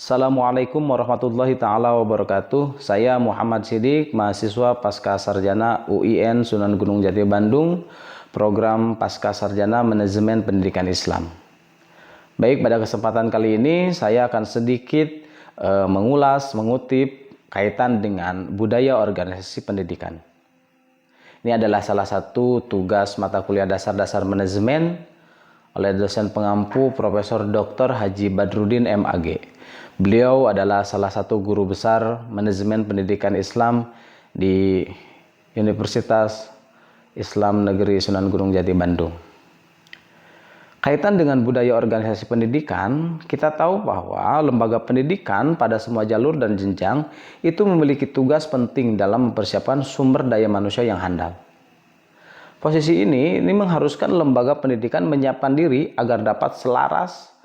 Assalamualaikum warahmatullahi taala wabarakatuh. Saya Muhammad Siddiq, mahasiswa Pasca Sarjana UIN Sunan Gunung Jati Bandung, program Pasca Sarjana Manajemen Pendidikan Islam. Baik, pada kesempatan kali ini saya akan sedikit mengutip kaitan dengan budaya organisasi pendidikan. Ini adalah salah satu tugas mata kuliah dasar-dasar manajemen oleh dosen pengampu Profesor Dr. Haji Badrudin MAG. Beliau adalah salah satu guru besar manajemen pendidikan Islam di Universitas Islam Negeri Sunan Gunung Jati Bandung. Kaitan dengan budaya organisasi pendidikan, kita tahu bahwa lembaga pendidikan pada semua jalur dan jenjang itu memiliki tugas penting dalam mempersiapkan sumber daya manusia yang handal. Posisi ini mengharuskan lembaga pendidikan menyiapkan diri agar dapat selaras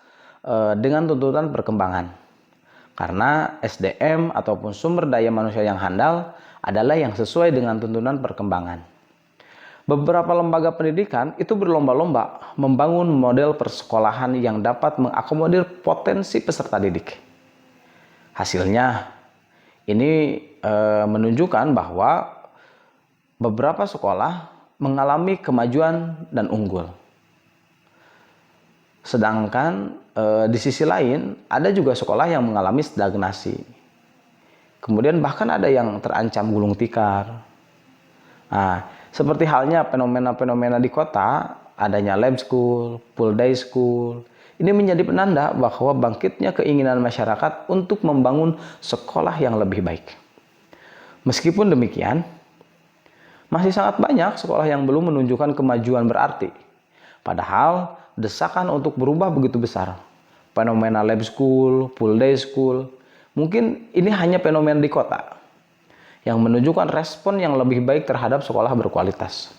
dengan tuntutan perkembangan. Karena SDM ataupun sumber daya manusia yang handal adalah yang sesuai dengan tuntunan perkembangan. Beberapa lembaga pendidikan itu berlomba-lomba membangun model persekolahan yang dapat mengakomodir potensi peserta didik. Hasilnya, ini menunjukkan bahwa beberapa sekolah mengalami kemajuan dan unggul. Sedangkan di sisi lain ada juga sekolah yang mengalami stagnasi. Kemudian bahkan ada yang terancam gulung tikar. Nah, seperti halnya fenomena-fenomena di kota, adanya lab school, full day school. Ini menjadi penanda bahwa bangkitnya keinginan masyarakat untuk membangun sekolah yang lebih baik. Meskipun demikian, masih sangat banyak sekolah yang belum menunjukkan kemajuan berarti. Padahal desakan untuk berubah begitu besar. Fenomena lab school, full day school, mungkin ini hanya fenomena di kota yang menunjukkan respon yang lebih baik terhadap sekolah berkualitas.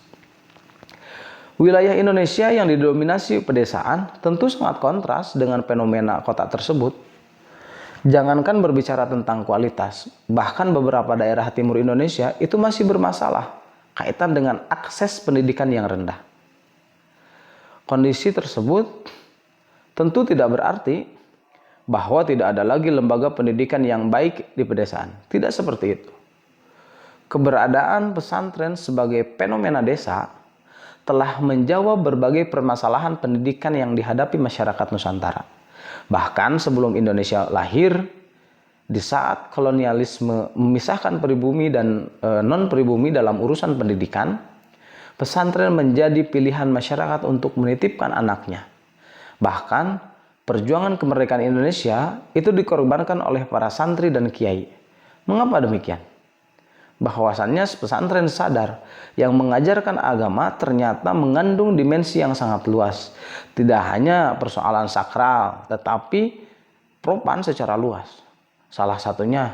Wilayah Indonesia yang didominasi pedesaan tentu sangat kontras dengan fenomena kota tersebut. Jangankan berbicara tentang kualitas, bahkan beberapa daerah timur Indonesia itu masih bermasalah kaitan dengan akses pendidikan yang rendah. Kondisi tersebut tentu tidak berarti bahwa tidak ada lagi lembaga pendidikan yang baik di pedesaan. Tidak seperti itu. Keberadaan pesantren sebagai fenomena desa telah menjawab berbagai permasalahan pendidikan yang dihadapi masyarakat Nusantara. Bahkan sebelum Indonesia lahir, di saat kolonialisme memisahkan pribumi dan non-pribumi dalam urusan pendidikan, pesantren menjadi pilihan masyarakat untuk menitipkan anaknya. Bahkan, perjuangan kemerdekaan Indonesia itu dikorbankan oleh para santri dan kiai. Mengapa demikian? Bahwasannya pesantren sadar yang mengajarkan agama ternyata mengandung dimensi yang sangat luas. Tidak hanya persoalan sakral, tetapi profan secara luas. Salah satunya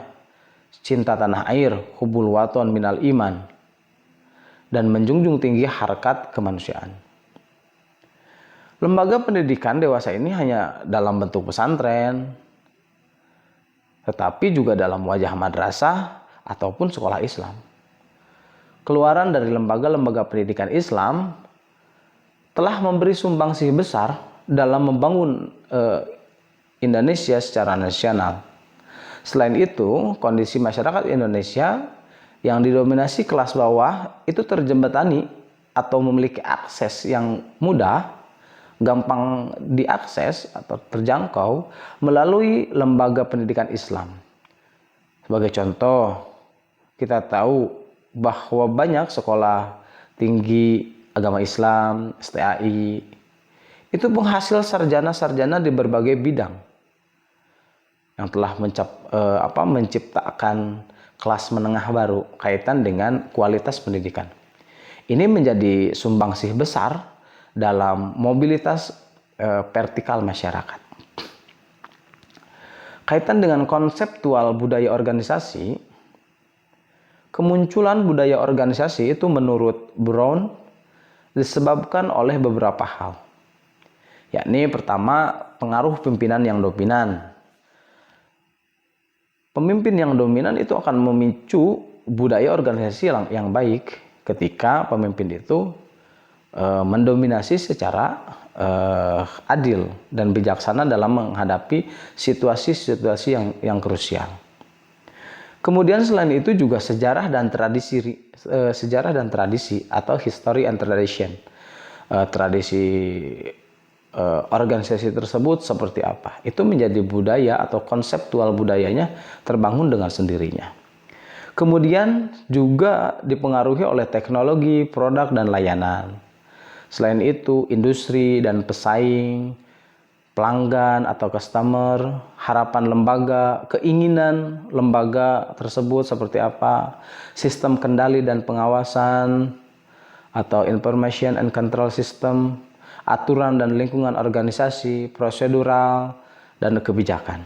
cinta tanah air, hubul waton minal iman, dan menjunjung tinggi harkat kemanusiaan. Lembaga pendidikan dewasa ini hanya dalam bentuk pesantren, tetapi juga dalam wajah madrasah ataupun sekolah Islam. Keluaran dari lembaga-lembaga pendidikan Islam telah memberi sumbangsih besar dalam membangun Indonesia secara nasional. Selain itu, kondisi masyarakat Indonesia yang didominasi kelas bawah itu terjembatani atau memiliki akses yang mudah, gampang diakses atau terjangkau melalui lembaga pendidikan Islam. Sebagai contoh, kita tahu bahwa banyak sekolah tinggi agama Islam, STAI, itu penghasil sarjana-sarjana di berbagai bidang yang telah menciptakan kelas menengah baru kaitan dengan kualitas pendidikan. Ini menjadi sumbangsih besar dalam mobilitas vertikal masyarakat. Kaitan dengan konseptual budaya organisasi, kemunculan budaya organisasi itu menurut Brown disebabkan oleh beberapa hal. Yakni pertama, pengaruh pimpinan yang dominan. Pemimpin yang dominan itu akan memicu budaya organisasi yang baik ketika pemimpin itu mendominasi secara adil dan bijaksana dalam menghadapi situasi-situasi yang krusial. Kemudian selain itu juga sejarah dan tradisi atau history and tradition. Tradisi organisasi tersebut seperti apa? Itu menjadi budaya atau konseptual budayanya terbangun dengan sendirinya. Kemudian juga dipengaruhi oleh teknologi, produk, dan layanan. Selain itu, industri dan pesaing, pelanggan atau customer, harapan lembaga, keinginan lembaga tersebut seperti apa, sistem kendali dan pengawasan atau information and control system, aturan dan lingkungan organisasi, prosedural, dan kebijakan.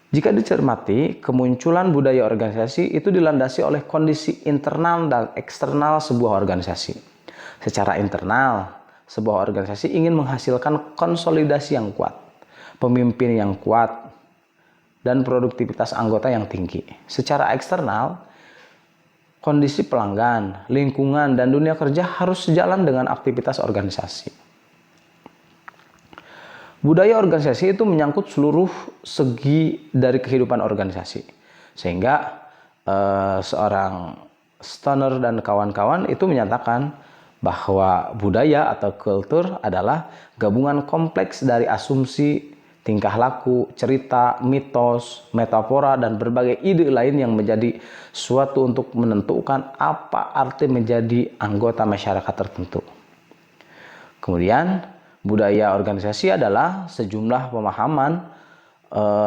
Jika dicermati, kemunculan budaya organisasi itu dilandasi oleh kondisi internal dan eksternal sebuah organisasi. Secara internal, sebuah organisasi ingin menghasilkan konsolidasi yang kuat, pemimpin yang kuat, dan produktivitas anggota yang tinggi. Secara eksternal, kondisi pelanggan, lingkungan, dan dunia kerja harus sejalan dengan aktivitas organisasi. Budaya organisasi itu menyangkut seluruh segi dari kehidupan organisasi. Sehingga seorang Stoner dan kawan-kawan itu menyatakan bahwa budaya atau kultur adalah gabungan kompleks dari asumsi, tingkah laku, cerita, mitos, metafora, dan berbagai ide lain yang menjadi suatu untuk menentukan apa arti menjadi anggota masyarakat tertentu. Kemudian, budaya organisasi adalah sejumlah pemahaman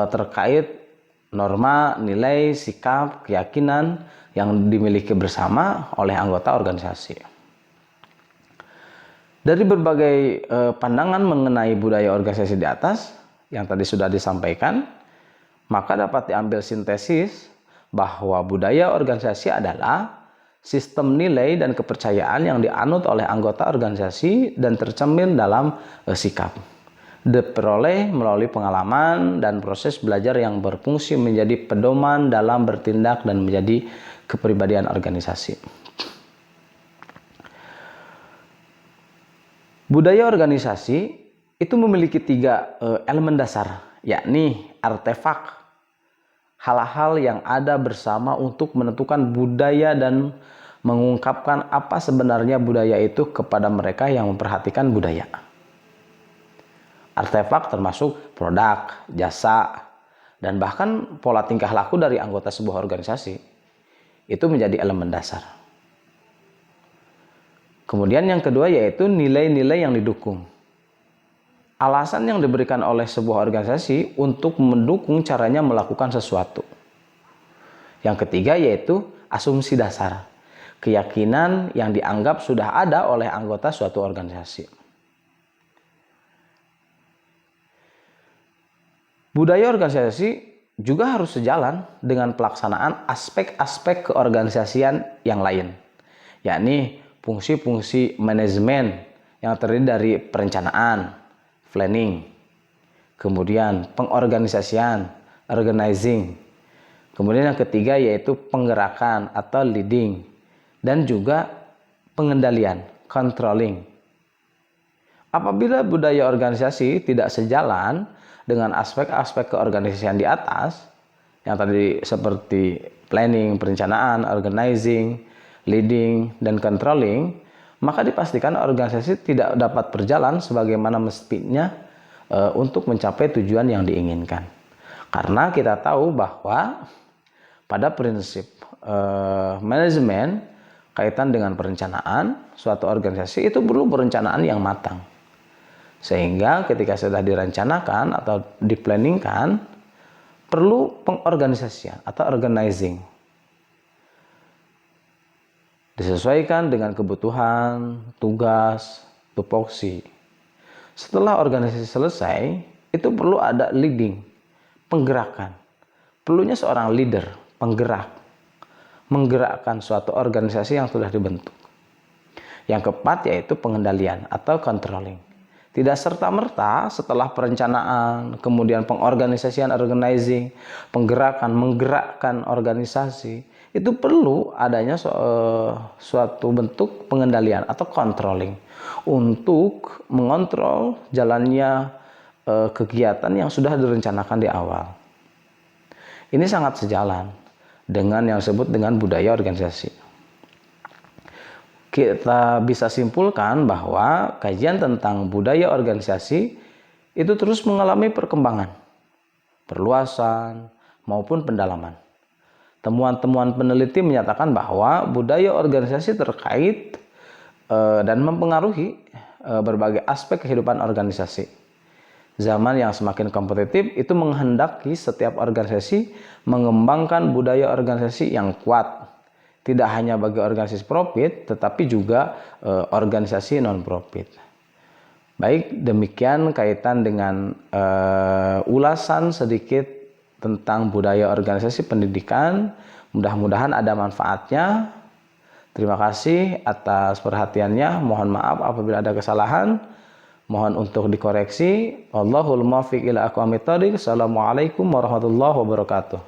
terkait norma, nilai, sikap, keyakinan yang dimiliki bersama oleh anggota organisasi. Dari berbagai pandangan mengenai budaya organisasi di atas yang tadi sudah disampaikan, maka dapat diambil sintesis bahwa budaya organisasi adalah sistem nilai dan kepercayaan yang dianut oleh anggota organisasi dan tercermin dalam sikap. Diperoleh melalui pengalaman dan proses belajar yang berfungsi menjadi pedoman dalam bertindak dan menjadi kepribadian organisasi. Budaya organisasi itu memiliki 3 elemen dasar, yakni artefak, hal-hal yang ada bersama untuk menentukan budaya dan mengungkapkan apa sebenarnya budaya itu kepada mereka yang memperhatikan budaya. Artefak termasuk produk, jasa, dan bahkan pola tingkah laku dari anggota sebuah organisasi. Itu menjadi elemen dasar. Kemudian yang kedua yaitu nilai-nilai yang didukung. Alasan yang diberikan oleh sebuah organisasi untuk mendukung caranya melakukan sesuatu. Yang ketiga yaitu asumsi dasar, keyakinan yang dianggap sudah ada oleh anggota suatu organisasi. Budaya organisasi juga harus sejalan dengan pelaksanaan aspek-aspek keorganisasian yang lain, yakni fungsi-fungsi manajemen yang terdiri dari perencanaan, planning, kemudian pengorganisasian, organizing, kemudian yang ketiga yaitu penggerakan atau leading, dan juga pengendalian, controlling. Apabila budaya organisasi tidak sejalan dengan aspek-aspek keorganisasian di atas, yang tadi seperti planning, perencanaan, organizing, leading, dan controlling, maka dipastikan organisasi tidak dapat berjalan sebagaimana mestinya untuk mencapai tujuan yang diinginkan. Karena kita tahu bahwa pada prinsip manajemen kaitan dengan perencanaan, suatu organisasi itu perlu perencanaan yang matang. Sehingga ketika sudah direncanakan atau diplanningkan, perlu pengorganisasian atau organizing. Disesuaikan dengan kebutuhan, tugas, tupoksi. Setelah organisasi selesai, itu perlu ada leading, penggerakan. Perlunya seorang leader, penggerak, menggerakkan suatu organisasi yang sudah dibentuk. Yang keempat yaitu pengendalian atau controlling. Tidak serta-merta setelah perencanaan, kemudian pengorganisasian, organizing, penggerakan, menggerakkan organisasi, itu perlu adanya suatu bentuk pengendalian atau controlling untuk mengontrol jalannya kegiatan yang sudah direncanakan di awal. Ini sangat sejalan dengan yang disebut dengan budaya organisasi. Kita bisa simpulkan bahwa kajian tentang budaya organisasi itu terus mengalami perkembangan, perluasan, maupun pendalaman. Temuan-temuan peneliti menyatakan bahwa budaya organisasi terkait dan mempengaruhi berbagai aspek kehidupan organisasi. Zaman yang semakin kompetitif itu menghendaki setiap organisasi mengembangkan budaya organisasi yang kuat. Tidak hanya bagi organisasi profit, tetapi juga organisasi non-profit. Baik, demikian kaitan dengan ulasan sedikit tentang budaya organisasi pendidikan. Mudah-mudahan ada manfaatnya. Terima kasih atas perhatiannya. Mohon maaf apabila ada kesalahan. Mohon untuk dikoreksi. Wallahul muwaffiq ila aqwamit thoriq. Assalamualaikum warahmatullahi wabarakatuh.